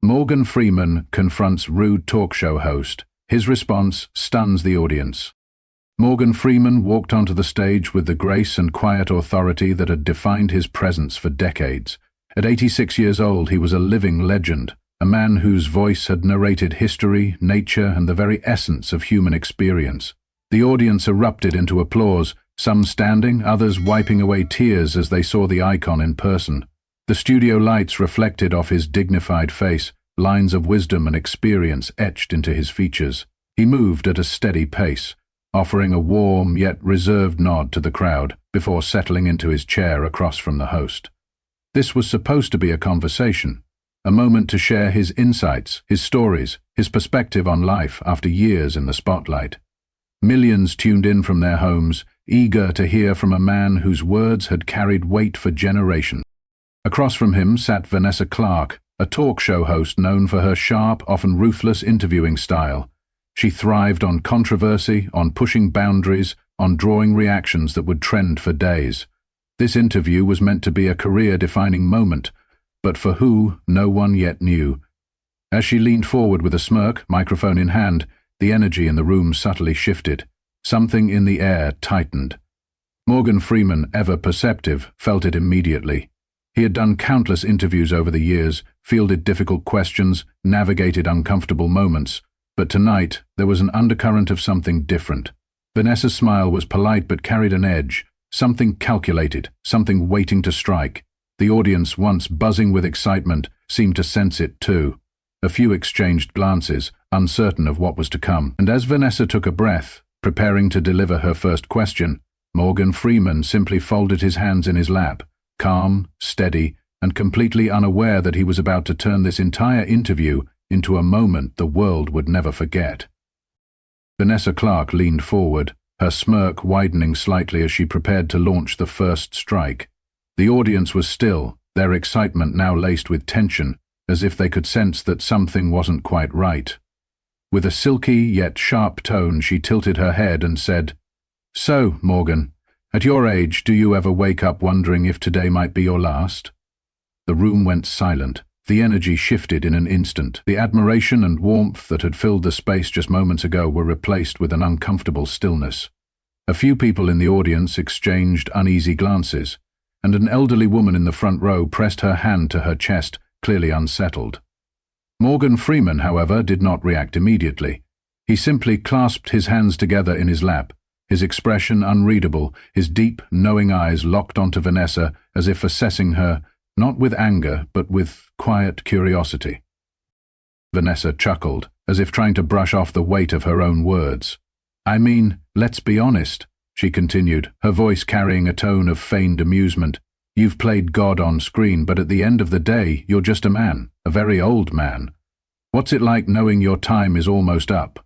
Morgan Freeman confronts rude talk show host. His response stuns the audience. Morgan Freeman walked onto the stage with the grace and quiet authority that had defined his presence for decades. At 86 years old, he was a living legend, a man whose voice had narrated history, nature, and the very essence of human experience. The audience erupted into applause, some standing, others wiping away tears as they saw the icon in person. The studio lights reflected off his dignified face, lines of wisdom and experience etched into his features. He moved at a steady pace, offering a warm yet reserved nod to the crowd before settling into his chair across from the host. This was supposed to be a conversation, a moment to share his insights, his stories, his perspective on life after years in the spotlight. Millions tuned in from their homes, eager to hear from a man whose words had carried weight for generations. Across from him sat Vanessa Clark, a talk show host known for her sharp, often ruthless interviewing style. She thrived on controversy, on pushing boundaries, on drawing reactions that would trend for days. This interview was meant to be a career-defining moment, but for who, no one yet knew. As she leaned forward with a smirk, microphone in hand, the energy in the room subtly shifted. Something in the air tightened. Morgan Freeman, ever perceptive, felt it immediately. He had done countless interviews over the years, fielded difficult questions, navigated uncomfortable moments, but tonight there was an undercurrent of something different. Vanessa's smile was polite but carried an edge, something calculated, something waiting to strike. The audience, once buzzing with excitement, seemed to sense it too. A few exchanged glances, uncertain of what was to come, and as Vanessa took a breath, preparing to deliver her first question, Morgan Freeman simply folded his hands in his lap, calm, steady, and completely unaware that he was about to turn this entire interview into a moment the world would never forget. Vanessa Clark leaned forward, her smirk widening slightly as she prepared to launch the first strike. The audience was still, their excitement now laced with tension, as if they could sense that something wasn't quite right. With a silky yet sharp tone, she tilted her head and said, "So, Morgan, at your age, do you ever wake up wondering if today might be your last?" The room went silent. The energy shifted in an instant. The admiration and warmth that had filled the space just moments ago were replaced with an uncomfortable stillness. A few people in the audience exchanged uneasy glances, and an elderly woman in the front row pressed her hand to her chest, clearly unsettled. Morgan Freeman, however, did not react immediately. He simply clasped his hands together in his lap, his expression unreadable, his deep, knowing eyes locked onto Vanessa as if assessing her, not with anger, but with quiet curiosity. Vanessa chuckled, as if trying to brush off the weight of her own words. "I mean, let's be honest," she continued, her voice carrying a tone of feigned amusement. "You've played God on screen, but at the end of the day, you're just a man, a very old man. What's it like knowing your time is almost up?"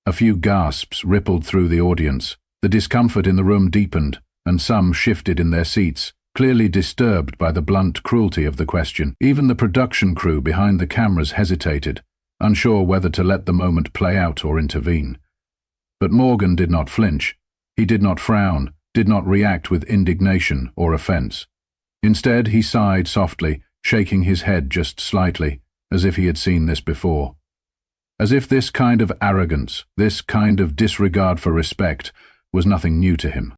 A few gasps rippled through the audience. The discomfort in the room deepened, and some shifted in their seats, clearly disturbed by the blunt cruelty of the question. Even the production crew behind the cameras hesitated, unsure whether to let the moment play out or intervene. But Morgan did not flinch. He did not frown, did not react with indignation or offense. Instead, he sighed softly, shaking his head just slightly, as if he had seen this before. As if this kind of arrogance, this kind of disregard for respect, was nothing new to him.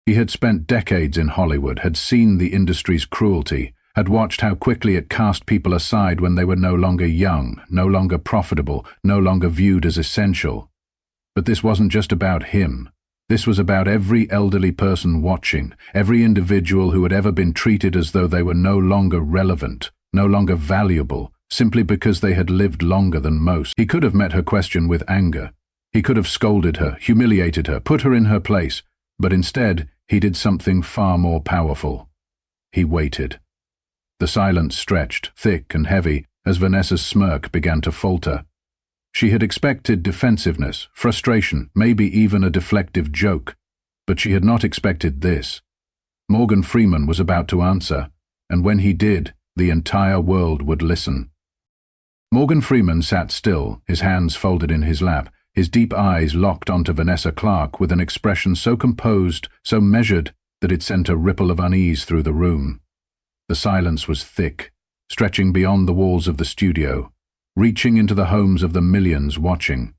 He had spent decades in Hollywood, had seen the industry's cruelty, had watched how quickly it cast people aside when they were no longer young, no longer profitable, no longer viewed as essential. But this wasn't just about him. This was about every elderly person watching, every individual who had ever been treated as though they were no longer relevant, no longer valuable, simply because they had lived longer than most. He could have met her question with anger. He could have scolded her, humiliated her, put her in her place, but instead, he did something far more powerful. He waited. The silence stretched, thick and heavy, as Vanessa's smirk began to falter. She had expected defensiveness, frustration, maybe even a deflective joke, but she had not expected this. Morgan Freeman was about to answer, and when he did, the entire world would listen. Morgan Freeman sat still, his hands folded in his lap, his deep eyes locked onto Vanessa Clark with an expression so composed, so measured, that it sent a ripple of unease through the room. The silence was thick, stretching beyond the walls of the studio, reaching into the homes of the millions watching.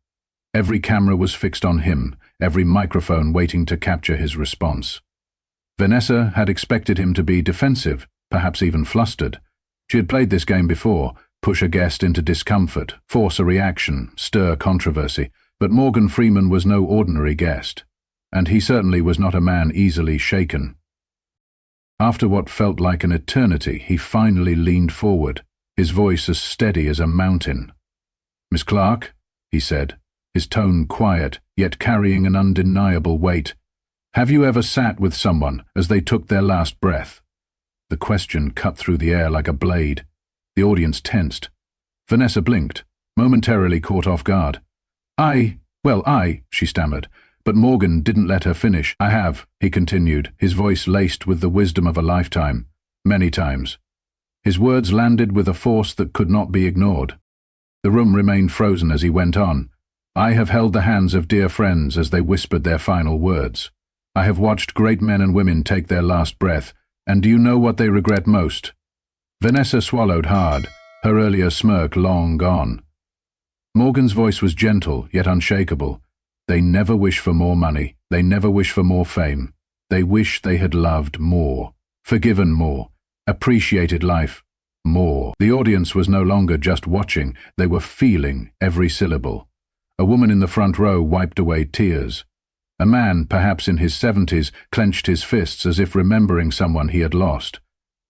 Every camera was fixed on him, every microphone waiting to capture his response. Vanessa had expected him to be defensive, perhaps even flustered. She had played this game before, push a guest into discomfort, force a reaction, stir controversy, but Morgan Freeman was no ordinary guest, and he certainly was not a man easily shaken. After what felt like an eternity, he finally leaned forward, his voice as steady as a mountain. "Miss Clark," he said, his tone quiet, yet carrying an undeniable weight, "have you ever sat with someone as they took their last breath?" The question cut through the air like a blade. The audience tensed. Vanessa blinked, momentarily caught off guard. I, she stammered, but Morgan didn't let her finish. "I have," he continued, his voice laced with the wisdom of a lifetime. "Many times." His words landed with a force that could not be ignored. The room remained frozen as he went on. "I have held the hands of dear friends as they whispered their final words. I have watched great men and women take their last breath, and do you know what they regret most?" Vanessa swallowed hard, her earlier smirk long gone. Morgan's voice was gentle, yet unshakable. "They never wish for more money. They never wish for more fame. They wish they had loved more, forgiven more, appreciated life more." The audience was no longer just watching, they were feeling every syllable. A woman in the front row wiped away tears. A man, perhaps in his 70s, clenched his fists as if remembering someone he had lost.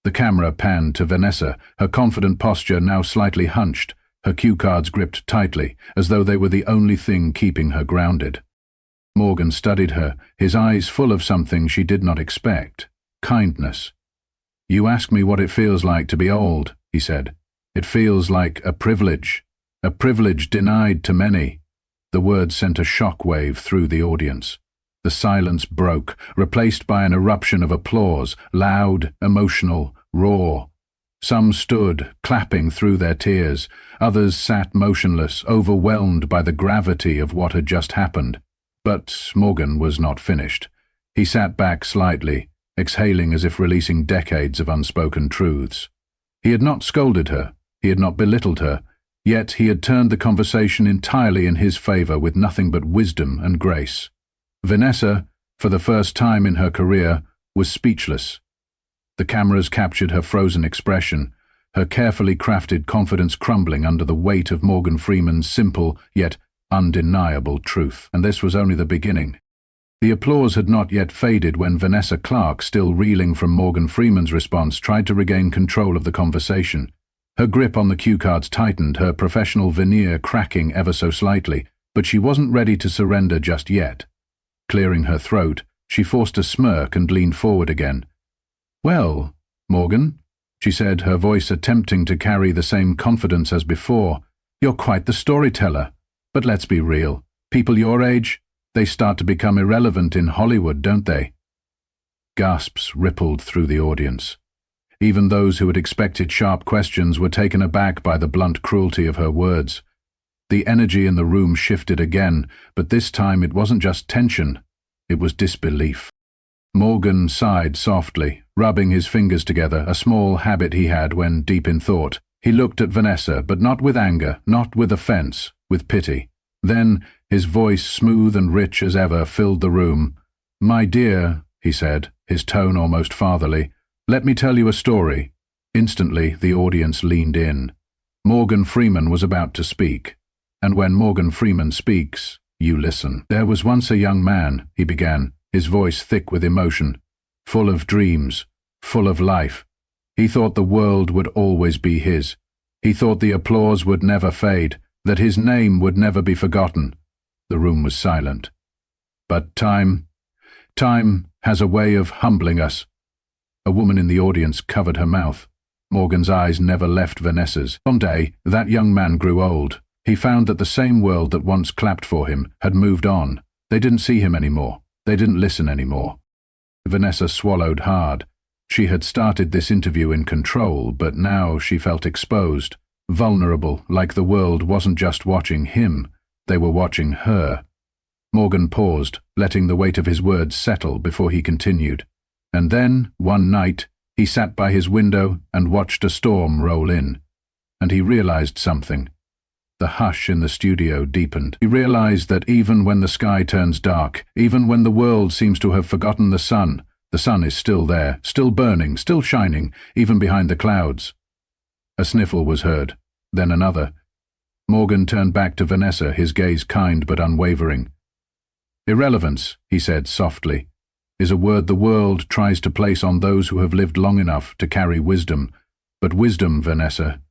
The camera panned to Vanessa, her confident posture now slightly hunched, her cue cards gripped tightly, as though they were the only thing keeping her grounded. Morgan studied her, his eyes full of something she did not expect: kindness. "You ask me what it feels like to be old," he said. "It feels like a privilege denied to many." The words sent a shock wave through the audience. The silence broke, replaced by an eruption of applause, loud, emotional, raw. Some stood, clapping through their tears. Others sat motionless, overwhelmed by the gravity of what had just happened. But Morgan was not finished. He sat back slightly, exhaling as if releasing decades of unspoken truths. He had not scolded her, he had not belittled her, yet he had turned the conversation entirely in his favor with nothing but wisdom and grace. Vanessa, for the first time in her career, was speechless. The cameras captured her frozen expression, her carefully crafted confidence crumbling under the weight of Morgan Freeman's simple yet undeniable truth. And this was only the beginning. The applause had not yet faded when Vanessa Clark, still reeling from Morgan Freeman's response, tried to regain control of the conversation. Her grip on the cue cards tightened, her professional veneer cracking ever so slightly, but she wasn't ready to surrender just yet. Clearing her throat, she forced a smirk and leaned forward again. "Well, Morgan," she said, her voice attempting to carry the same confidence as before, "you're quite the storyteller. But let's be real. People your age, they start to become irrelevant in Hollywood, don't they?" Gasps rippled through the audience. Even those who had expected sharp questions were taken aback by the blunt cruelty of her words. The energy in the room shifted again, but this time it wasn't just tension, it was disbelief. Morgan sighed softly, rubbing his fingers together, a small habit he had when deep in thought. He looked at Vanessa, but not with anger, not with offense, with pity. Then, his voice, smooth and rich as ever, filled the room. "My dear," he said, his tone almost fatherly, "let me tell you a story." Instantly, the audience leaned in. Morgan Freeman was about to speak. And when Morgan Freeman speaks, you listen. "There was once a young man," he began, his voice thick with emotion, "full of dreams, full of life. He thought the world would always be his. He thought the applause would never fade, that his name would never be forgotten." The room was silent. "But time has a way of humbling us." A woman in the audience covered her mouth. Morgan's eyes never left Vanessa's. One day, that young man grew old. He found that the same world that once clapped for him had moved on. They didn't see him anymore. They didn't listen anymore. Vanessa swallowed hard. She had started this interview in control, but now she felt exposed, vulnerable, like the world wasn't just watching him, they were watching her. Morgan paused, letting the weight of his words settle before he continued. "And then, one night, He sat by his window and watched a storm roll in. And he realized something. The hush in the studio deepened. He realized that even when the sky turns dark, even when the world seems to have forgotten the sun is still there, still burning, still shining, even behind the clouds. A sniffle was heard, then another. Morgan turned back to Vanessa, his gaze kind but unwavering. Irrelevance, he said softly, is a word the world tries to place on those who have lived long enough to carry wisdom. But wisdom, Vanessa,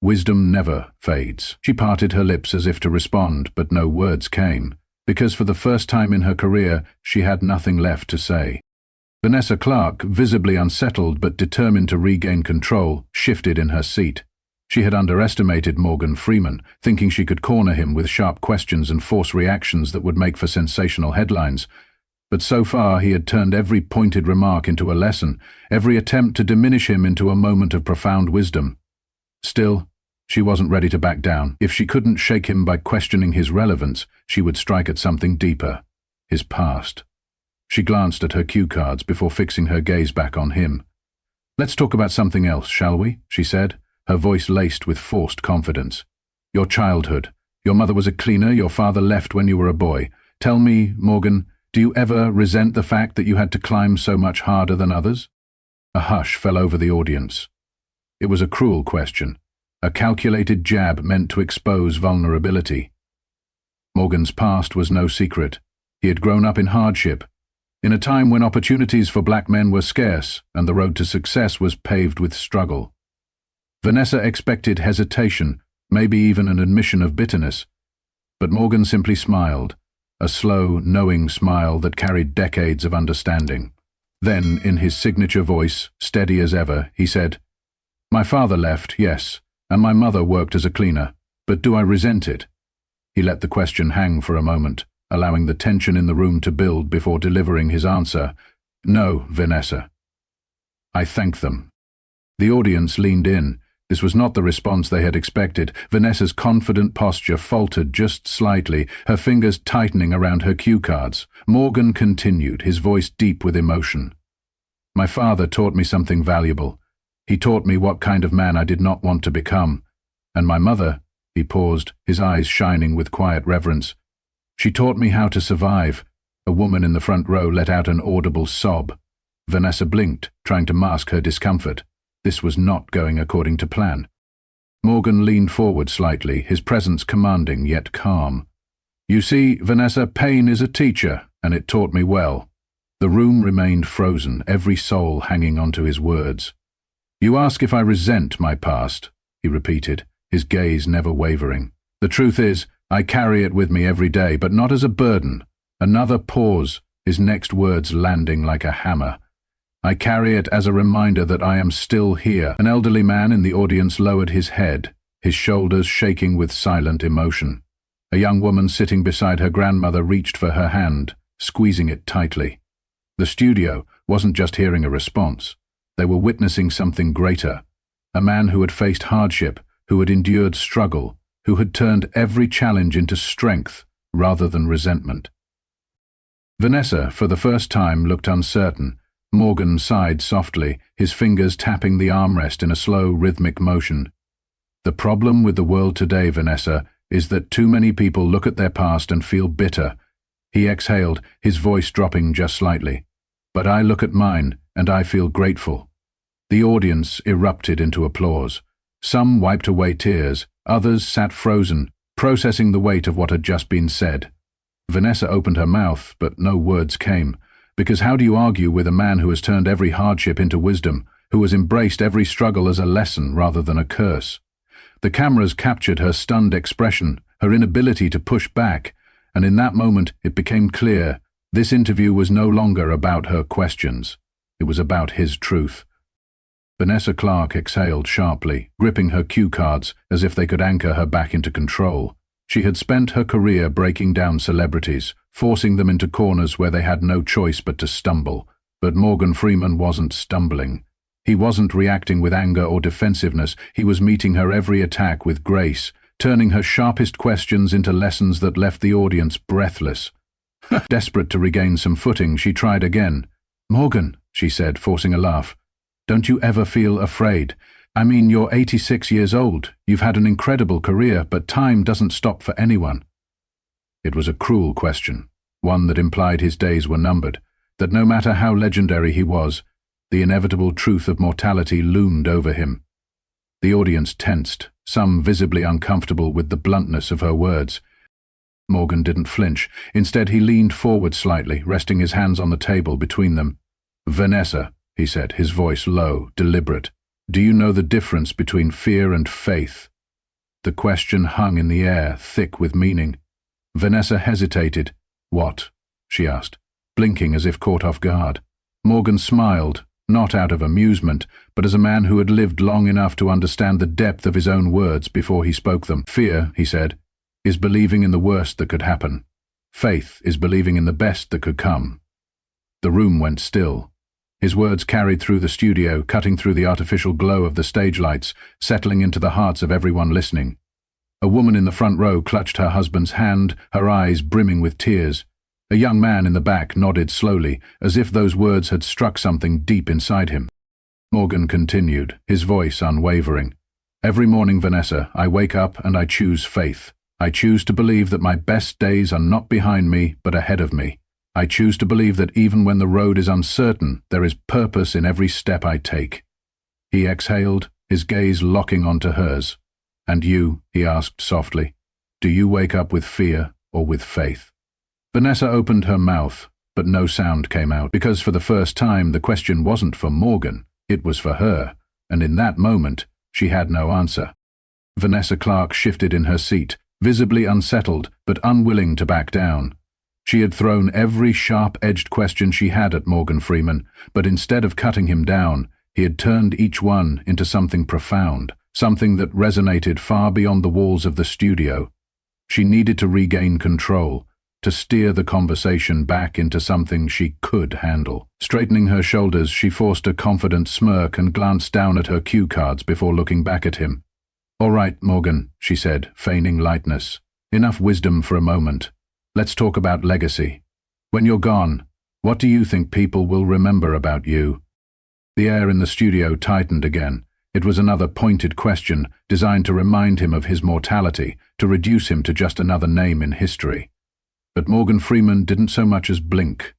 wisdom never fades. She parted her lips as if to respond, but no words came, because for the first time in her career she had nothing left to say. Vanessa Clark, visibly unsettled but determined to regain control, shifted in her seat. She had underestimated Morgan Freeman, thinking she could corner him with sharp questions and force reactions that would make for sensational headlines. But so far he had turned every pointed remark into a lesson, every attempt to diminish him into a moment of profound wisdom. Still, she wasn't ready to back down. If she couldn't shake him by questioning his relevance, she would strike at something deeper, his past. She glanced at her cue cards before fixing her gaze back on him. "Let's talk about something else, shall we?" she said, her voice laced with forced confidence. "Your childhood. Your mother was a cleaner, your father left when you were a boy. Tell me, Morgan, do you ever resent the fact that you had to climb so much harder than others?" A hush fell over the audience. It was a cruel question, a calculated jab meant to expose vulnerability. Morgan's past was no secret. He had grown up in hardship, in a time when opportunities for black men were scarce and the road to success was paved with struggle. Vanessa expected hesitation, maybe even an admission of bitterness. But Morgan simply smiled, a slow, knowing smile that carried decades of understanding. Then, in his signature voice, steady as ever, he said, "My father left, yes, and my mother worked as a cleaner, but do I resent it?" He let the question hang for a moment, allowing the tension in the room to build before delivering his answer. "No, Vanessa. I thank them." The audience leaned in. This was not the response they had expected. Vanessa's confident posture faltered just slightly, her fingers tightening around her cue cards. Morgan continued, his voice deep with emotion. "My father taught me something valuable. He taught me what kind of man I did not want to become. And my mother," he paused, his eyes shining with quiet reverence, "she taught me how to survive." A woman in the front row let out an audible sob. Vanessa blinked, trying to mask her discomfort. This was not going according to plan. Morgan leaned forward slightly, his presence commanding yet calm. "You see, Vanessa, pain is a teacher, and it taught me well." The room remained frozen, every soul hanging onto his words. "You ask if I resent my past," he repeated, his gaze never wavering. "The truth is, I carry it with me every day, but not as a burden." Another pause, his next words landing like a hammer. "I carry it as a reminder that I am still here." An elderly man in the audience lowered his head, his shoulders shaking with silent emotion. A young woman sitting beside her grandmother reached for her hand, squeezing it tightly. The studio wasn't just hearing a response. They were witnessing something greater. A man who had faced hardship, who had endured struggle, who had turned every challenge into strength rather than resentment. Vanessa, for the first time, looked uncertain. Morgan sighed softly, his fingers tapping the armrest in a slow, rhythmic motion. "The problem with the world today, Vanessa, is that too many people look at their past and feel bitter." He exhaled, his voice dropping just slightly. "But I look at mine, and I feel grateful." The audience erupted into applause. Some wiped away tears, others sat frozen, processing the weight of what had just been said. Vanessa opened her mouth, but no words came. Because how do you argue with a man who has turned every hardship into wisdom, who has embraced every struggle as a lesson rather than a curse? The cameras captured her stunned expression, her inability to push back, and in that moment it became clear this interview was no longer about her questions. It was about his truth. Vanessa Clark exhaled sharply, gripping her cue cards as if they could anchor her back into control. She had spent her career breaking down celebrities, forcing them into corners where they had no choice but to stumble. But Morgan Freeman wasn't stumbling. He wasn't reacting with anger or defensiveness. He was meeting her every attack with grace, turning her sharpest questions into lessons that left the audience breathless. Desperate to regain some footing, she tried again. "Morgan," she said, forcing a laugh, Don't you ever feel afraid? I mean, you're 86 years old. You've had an incredible career, but time doesn't stop for anyone." It was a cruel question, one that implied his days were numbered, that no matter how legendary he was, the inevitable truth of mortality loomed over him. The audience tensed, some visibly uncomfortable with the bluntness of her words. Morgan didn't flinch. Instead, he leaned forward slightly, resting his hands on the table between them. "Vanessa," he said, his voice low, deliberate, "do you know the difference between fear and faith?" The question hung in the air, thick with meaning. Vanessa hesitated. "What?" she asked, blinking as if caught off guard. Morgan smiled, not out of amusement, but as a man who had lived long enough to understand the depth of his own words before he spoke them. "Fear," he said, "is believing in the worst that could happen. Faith is believing in the best that could come." The room went still. His words carried through the studio, cutting through the artificial glow of the stage lights, settling into the hearts of everyone listening. A woman in the front row clutched her husband's hand, her eyes brimming with tears. A young man in the back nodded slowly, as if those words had struck something deep inside him. Morgan continued, his voice unwavering. "Every morning, Vanessa, I wake up and I choose faith. I choose to believe that my best days are not behind me, but ahead of me. I choose to believe that even when the road is uncertain, there is purpose in every step I take." He exhaled, his gaze locking onto hers. "And you," he asked softly, "do you wake up with fear or with faith?" Vanessa opened her mouth, but no sound came out, because for the first time the question wasn't for Morgan, it was for her, and in that moment she had no answer. Vanessa Clark shifted in her seat, visibly unsettled but unwilling to back down. She had thrown every sharp-edged question she had at Morgan Freeman, but instead of cutting him down, he had turned each one into something profound, something that resonated far beyond the walls of the studio. She needed to regain control, to steer the conversation back into something she could handle. Straightening her shoulders, she forced a confident smirk and glanced down at her cue cards before looking back at him. "All right, Morgan," she said, feigning lightness. "Enough wisdom for a moment. Let's talk about legacy. When you're gone, what do you think people will remember about you?" The air in the studio tightened again. It was another pointed question, designed to remind him of his mortality, to reduce him to just another name in history. But Morgan Freeman didn't so much as blink.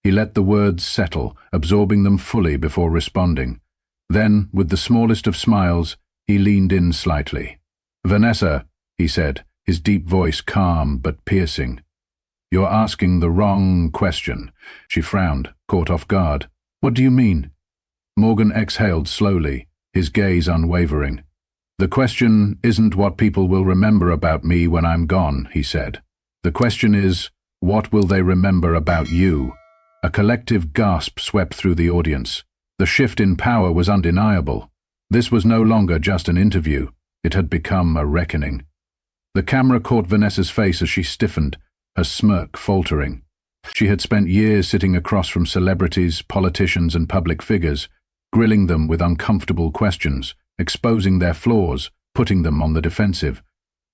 He let the words settle, absorbing them fully before responding. Then, with the smallest of smiles, he leaned in slightly. "Vanessa," he said, his deep voice calm but piercing, "you're asking the wrong question." She frowned, caught off guard. "What do you mean?" Morgan exhaled slowly, his gaze unwavering. "The question isn't what people will remember about me when I'm gone," he said. "The question is, what will they remember about you?" A collective gasp swept through the audience. The shift in power was undeniable. This was no longer just an interview. It had become a reckoning. The camera caught Vanessa's face as she stiffened, her smirk faltering. She had spent years sitting across from celebrities, politicians, and public figures, grilling them with uncomfortable questions, exposing their flaws, putting them on the defensive.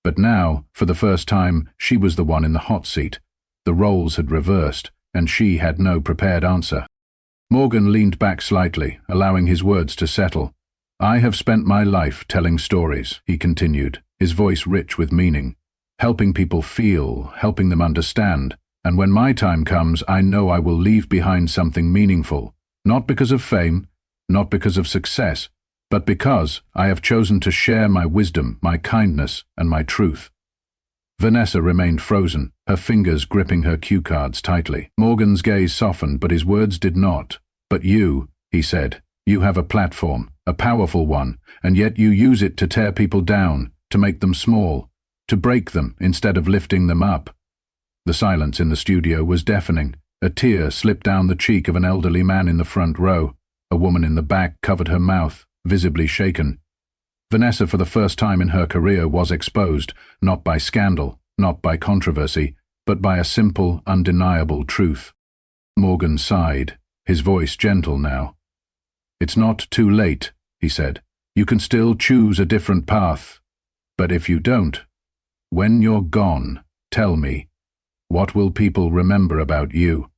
But now, for the first time, she was the one in the hot seat. The roles had reversed, and she had no prepared answer. Morgan leaned back slightly, allowing his words to settle. "I have spent my life telling stories," he continued, his voice rich with meaning, "helping people feel, helping them understand, and when my time comes, I know I will leave behind something meaningful, not because of fame, not because of success, but because I have chosen to share my wisdom, my kindness, and my truth." Vanessa remained frozen, her fingers gripping her cue cards tightly. Morgan's gaze softened, but his words did not. "But you," he said, "you have a platform, a powerful one, and yet you use it to tear people down, to make them small, to break them instead of lifting them up." The silence in the studio was deafening. A tear slipped down the cheek of an elderly man in the front row. A woman in the back covered her mouth, visibly shaken. Vanessa, for the first time in her career, was exposed, not by scandal, not by controversy, but by a simple, undeniable truth. Morgan sighed, his voice gentle now. "It's not too late," he said. "You can still choose a different path. But if you don't, when you're gone, tell me, what will people remember about you?"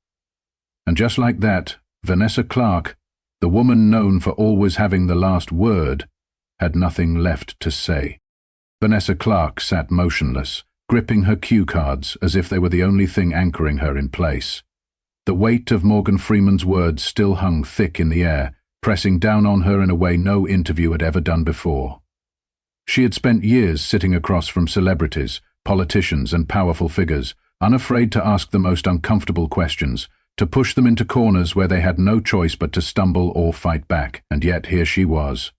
And just like that, Vanessa Clark The woman known for always having the last word had nothing left to say. Vanessa Clark sat motionless, gripping her cue cards as if they were the only thing anchoring her in place. The weight of Morgan Freeman's words still hung thick in the air, pressing down on her in a way no interview had ever done before. She had spent years sitting across from celebrities, politicians, and powerful figures, unafraid to ask the most uncomfortable questions, to push them into corners where they had no choice but to stumble or fight back. And yet here she was,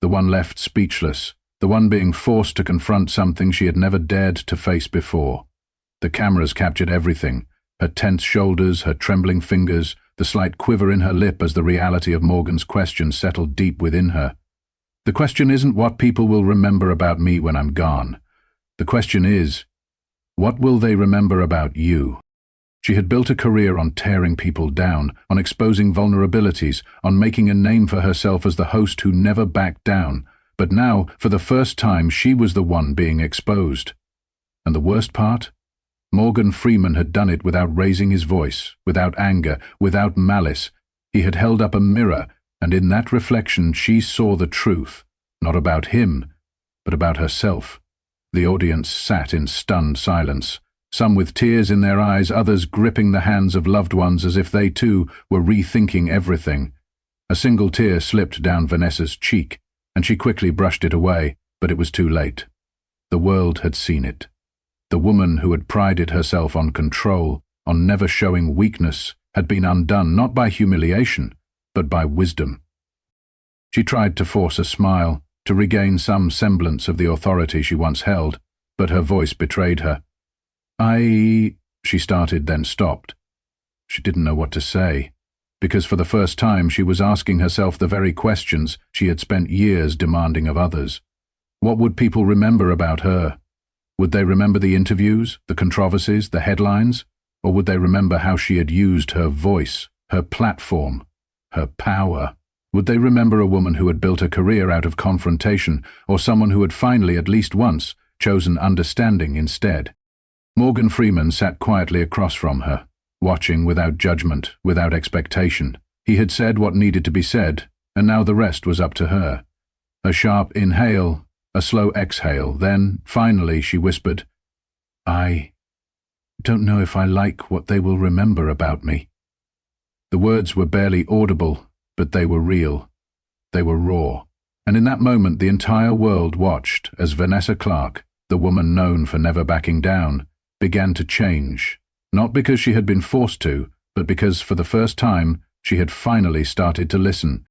the one left speechless, the one being forced to confront something she had never dared to face before. The cameras captured everything, her tense shoulders, her trembling fingers, the slight quiver in her lip as the reality of Morgan's question settled deep within her. The question isn't what people will remember about me when I'm gone. The question is, what will they remember about you? She had built a career on tearing people down, on exposing vulnerabilities, on making a name for herself as the host who never backed down. But now, for the first time, she was the one being exposed. And the worst part? Morgan Freeman had done it without raising his voice, without anger, without malice. He had held up a mirror, and in that reflection she saw the truth, not about him, but about herself. The audience sat in stunned silence, some with tears in their eyes, others gripping the hands of loved ones as if they too were rethinking everything. A single tear slipped down Vanessa's cheek, and she quickly brushed it away, but it was too late. The world had seen it. The woman who had prided herself on control, on never showing weakness, had been undone not by humiliation, but by wisdom. She tried to force a smile, to regain some semblance of the authority she once held, but her voice betrayed her. She started, then stopped. She didn't know what to say, because for the first time she was asking herself the very questions she had spent years demanding of others. What would people remember about her? Would they remember the interviews, the controversies, the headlines? Or would they remember how she had used her voice, her platform, her power? Would they remember a woman who had built a career out of confrontation, or someone who had finally, at least once, chosen understanding instead? Morgan Freeman sat quietly across from her, watching without judgment, without expectation. He had said what needed to be said, and now the rest was up to her. A sharp inhale, a slow exhale, then, finally, she whispered, "I don't know if I like what they will remember about me." The words were barely audible, but they were real. They were raw. And in that moment the entire world watched as Vanessa Clark, the woman known for never backing down, began to change, not because she had been forced to, but because for the first time she had finally started to listen.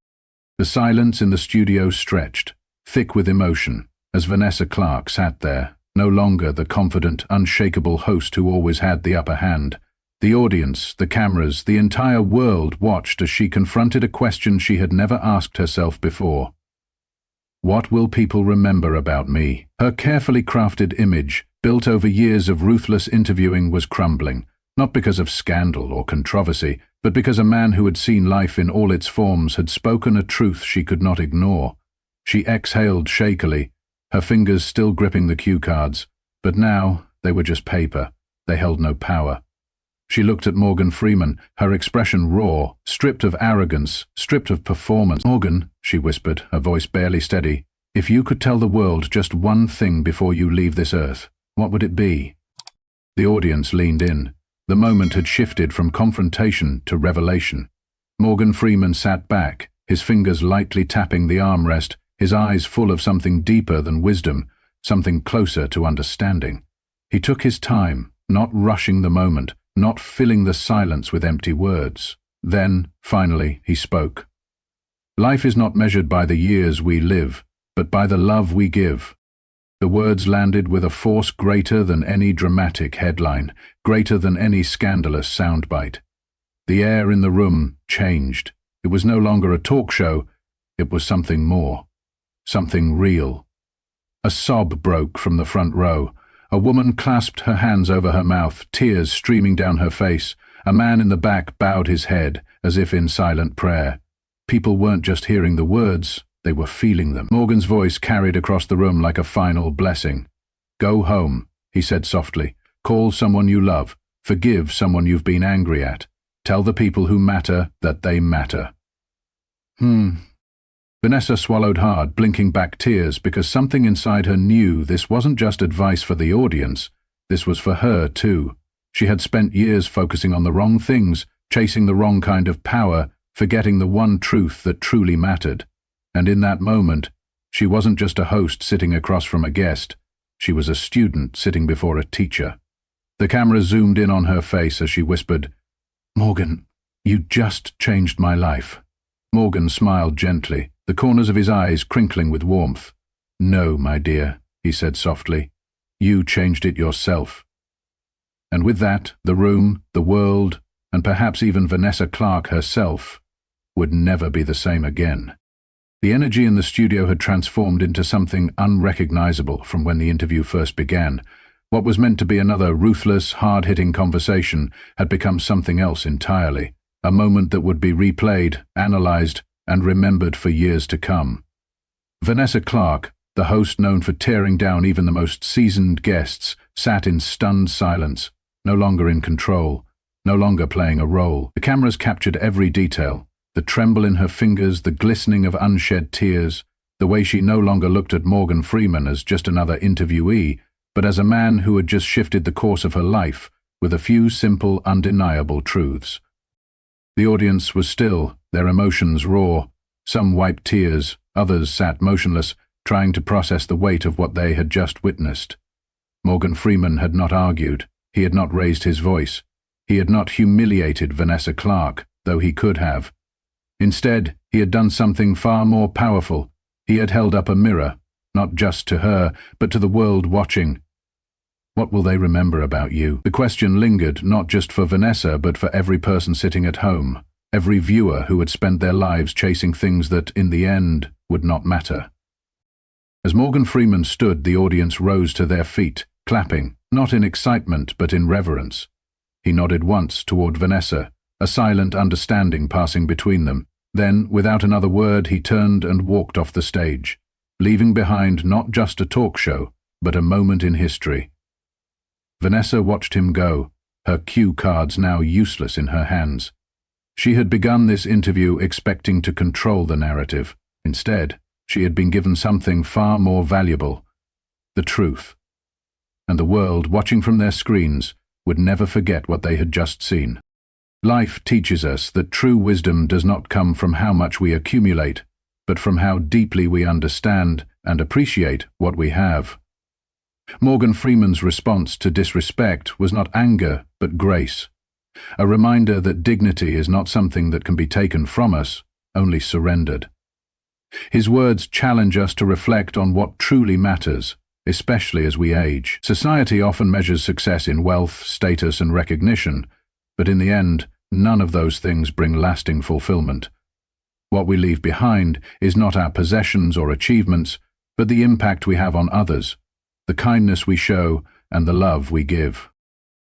The silence in the studio stretched, thick with emotion, as Vanessa Clark sat there, no longer the confident, unshakable host who always had the upper hand. The audience, the cameras, the entire world watched as she confronted a question she had never asked herself before. What will people remember about me? Her carefully crafted image, built over years of ruthless interviewing, was crumbling, not because of scandal or controversy, but because a man who had seen life in all its forms had spoken a truth she could not ignore. She exhaled shakily, her fingers still gripping the cue cards, but now they were just paper. They held no power. She looked at Morgan Freeman, her expression raw, stripped of arrogance, stripped of performance. "Morgan," she whispered, her voice barely steady, "if you could tell the world just one thing before you leave this earth, what would it be?" The audience leaned in. The moment had shifted from confrontation to revelation. Morgan Freeman sat back, his fingers lightly tapping the armrest, his eyes full of something deeper than wisdom, something closer to understanding. He took his time, not rushing the moment, not filling the silence with empty words. Then, finally, he spoke. "Life is not measured by the years we live, but by the love we give." The words landed with a force greater than any dramatic headline, greater than any scandalous soundbite. The air in the room changed. It was no longer a talk show, it was something more, something real. A sob broke from the front row. A woman clasped her hands over her mouth, tears streaming down her face. A man in the back bowed his head, as if in silent prayer. People weren't just hearing the words, they were feeling them. Morgan's voice carried across the room like a final blessing. "Go home," he said softly. "Call someone you love. Forgive someone you've been angry at. Tell the people who matter that they matter." Vanessa swallowed hard, blinking back tears, because something inside her knew this wasn't just advice for the audience, this was for her too. She had spent years focusing on the wrong things, chasing the wrong kind of power, forgetting the one truth that truly mattered. And in that moment, she wasn't just a host sitting across from a guest, she was a student sitting before a teacher. The camera zoomed in on her face as she whispered, "Morgan, you just changed my life." Morgan smiled gently, the corners of his eyes crinkling with warmth. "No, my dear," he said softly. "You changed it yourself." And with that, the room, the world, and perhaps even Vanessa Clark herself, would never be the same again. The energy in the studio had transformed into something unrecognizable from when the interview first began. What was meant to be another ruthless, hard-hitting conversation had become something else entirely, a moment that would be replayed, analyzed, and remembered for years to come. Vanessa Clark, the host known for tearing down even the most seasoned guests, sat in stunned silence, no longer in control, no longer playing a role. The cameras captured every detail, the tremble in her fingers, the glistening of unshed tears, the way she no longer looked at Morgan Freeman as just another interviewee, but as a man who had just shifted the course of her life with a few simple, undeniable truths. The audience was still, their emotions raw. Some wiped tears, others sat motionless, trying to process the weight of what they had just witnessed. Morgan Freeman had not argued, he had not raised his voice, he had not humiliated Vanessa Clark, though he could have. Instead, he had done something far more powerful. He had held up a mirror, not just to her, but to the world watching. What will they remember about you? The question lingered, not just for Vanessa, but for every person sitting at home, every viewer who had spent their lives chasing things that, in the end, would not matter. As Morgan Freeman stood, the audience rose to their feet, clapping, not in excitement, but in reverence. He nodded once toward Vanessa, a silent understanding passing between them. Then, without another word, he turned and walked off the stage, leaving behind not just a talk show, but a moment in history. Vanessa watched him go, her cue cards now useless in her hands. She had begun this interview expecting to control the narrative. Instead, she had been given something far more valuable, the truth. And the world, watching from their screens, would never forget what they had just seen. Life teaches us that true wisdom does not come from how much we accumulate, but from how deeply we understand and appreciate what we have. Morgan Freeman's response to disrespect was not anger, but grace. A reminder that dignity is not something that can be taken from us, only surrendered. His words challenge us to reflect on what truly matters, especially as we age. Society often measures success in wealth, status, and recognition, but in the end, none of those things bring lasting fulfillment. What we leave behind is not our possessions or achievements, but the impact we have on others, the kindness we show, and the love we give.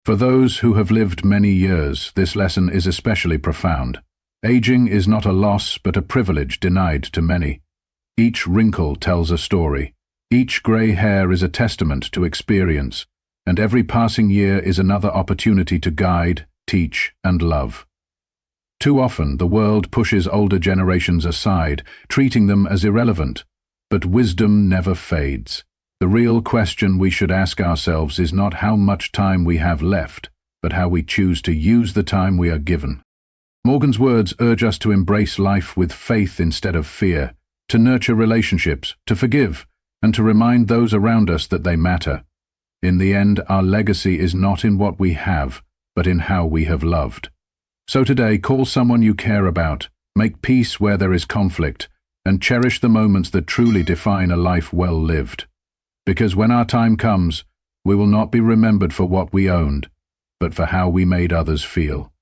For those who have lived many years, this lesson is especially profound. Aging is not a loss, but a privilege denied to many. Each wrinkle tells a story. Each grey hair is a testament to experience, and every passing year is another opportunity to guide, teach, and love. Too often, the world pushes older generations aside, treating them as irrelevant, but wisdom never fades. The real question we should ask ourselves is not how much time we have left, but how we choose to use the time we are given. Morgan's words urge us to embrace life with faith instead of fear, to nurture relationships, to forgive, and to remind those around us that they matter. In the end, our legacy is not in what we have, but in how we have loved. So today, call someone you care about, make peace where there is conflict, and cherish the moments that truly define a life well lived. Because when our time comes, we will not be remembered for what we owned, but for how we made others feel.